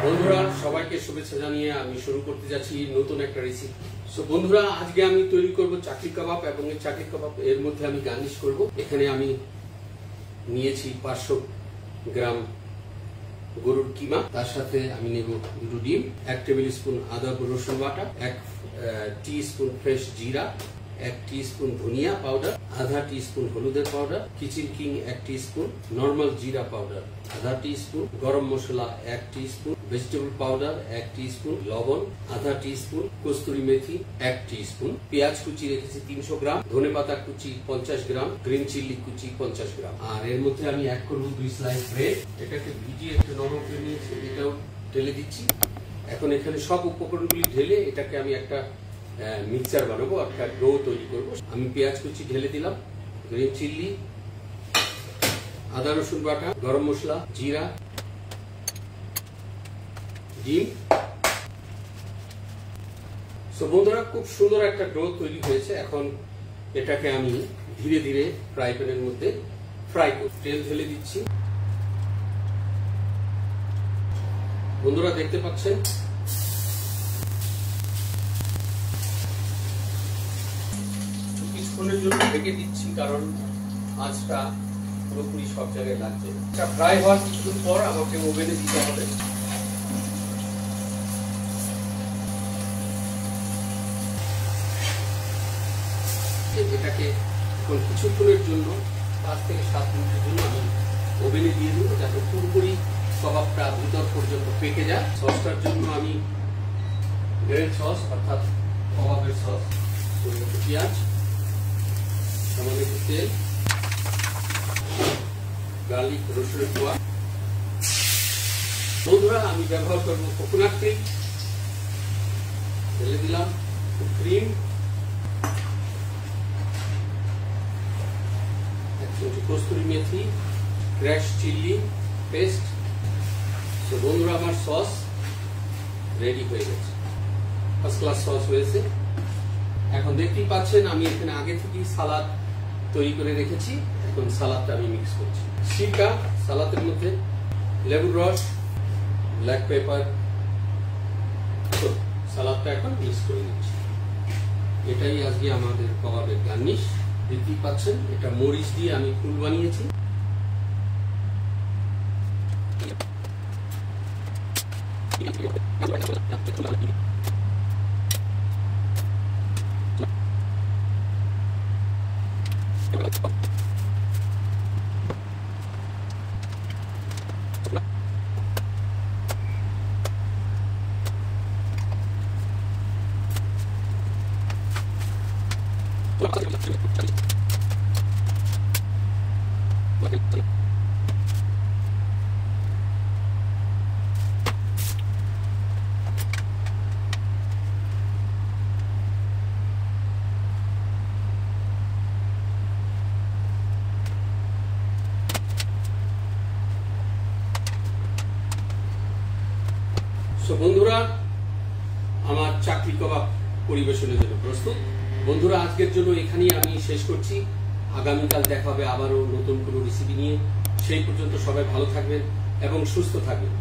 বন্ধুরা সবাইকে শুভেচ্ছা জানিয়ে আমি শুরু করতে যাচ্ছি নতুন একটা রেসিপি। সো বন্ধুরা আজকে আমি তৈরি করব চাকরি কাবাব এবং এই চাকরি কাবাব এর মধ্যে আমি গার্নিশ করব। এখানে আমি নিয়েছি 500 গ্রাম গরুর কিমা, তার সাথে আমি নেব 2 ডিম, 1 টেবিল স্পুন আদা রসুন বাটা, 1 টিস্পুন ফ্রেশ জিরা, 1 টিস্পুন ধনিয়া পাউডার, আধা টিস্পুন হলুদের powder, kitchen king 1 teaspoon, normal জিরা পাউডার আধা টিস্পুন, গরম মশলা 1 টিস্পুন, ভেজিটেবল পাউডার 1 টিস্পুন, লবণ আধা টিস্পুন, কস্তুরি মেথি 1 টিস্পুন, পেঁয়াজ কুচি রেখেছি 300 গ্রাম, ধনেপাতা কুচি 50 গ্রাম, গ্রিন চিলি কুচি 50 গ্রাম। আর এর মধ্যে আমি অ্যাড করব 2 স্লাইস ব্রেড। এটাকে ভিজিয়ে একটু নরম করে নিয়েছি, এটাও ঢেলে দিচ্ছি। এখন এখানে সব উপকরণগুলি ঢেলে এটাকে আমি একটা মিক্সচার বানাবো, একটা ডো তৈরি করব। আমি পেঁয়াজ কুচি ঢেলে দিলাম, গ্রিন চিলি, আদা রসুন বাটা, গরম মশলা, জিরা, ডিম। সো বন্ধুরা খুব সুন্দর একটা ডো তৈরি হয়েছে। এখন এটাকে আমি ধীরে ধীরে ফ্রাই প্যানের মধ্যে ফ্রাই করব। তেল ঢেলে দিচ্ছি। বন্ধুরা দেখতে পাচ্ছেন কিছুক্ষণের জন্য ঢেকে দিচ্ছি, কারণ আঁচটা পুরোপুরি সব জায়গায় লাগছে। এটা ফ্রাই হওয়ার কিছুক্ষণ পর আমাকে ওভেনে দিতে হবে। এটাকে এখন কিছুক্ষণের জন্য 5 থেকে 7 মিনিটের জন্য আমি ওভেনে দিয়ে দেবো, যাতে পুরোপুরি কাবাবটা ভিতর পর্যন্ত পেকে যায়। সসটার জন্য আমি রেড সস অর্থাৎ কাবাবের সস, পেঁয়াজ, সামান্য একটু তেল, গার্লিক রসুনের কোয়া। বন্ধুরা আমি ব্যবহার করব কোকোনাট তেল, ঢেলে দিলাম ক্রিম, 1 চামচ কস্তুরি মেথি, ফ্রেশ চিলি পেস্ট। তো বন্ধুরা আমার সস রেডি হয়ে গেছে, ফার্স্ট ক্লাস সস হয়েছে। এখন দেখতেই পাচ্ছেন আমি এখানে আগে থেকেই সালাদ তৈরি করে রেখেছি। এখন সালাদটা আমি মিক্স করছি। সিরকা সালাদের মধ্যে, লেবুর রস, ব্ল্যাক পেপার, সালাদটা এখন মিক্স করে নিচ্ছি। এটাই আজকে আমাদের কাবাবের গার্নিশ। দেখতেই পাচ্ছেন এটা মরিচ দিয়ে আমি ফুল বানিয়েছি। বন্ধুরা আমার চাকরি কাবাব পরিবেশনের জন্য প্রস্তুত। বন্ধুরা আজকের জন্য এখানেই আমি শেষ করছি। আগামীকাল দেখা হবে আবারও নতুন কোনো রেসিপি নিয়ে। সেই পর্যন্ত সবাই ভালো থাকবেন এবং সুস্থ থাকবেন।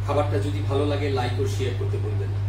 খাবারটা যদি ভালো লাগে লাইক ও শেয়ার করতে ভুলবেন না।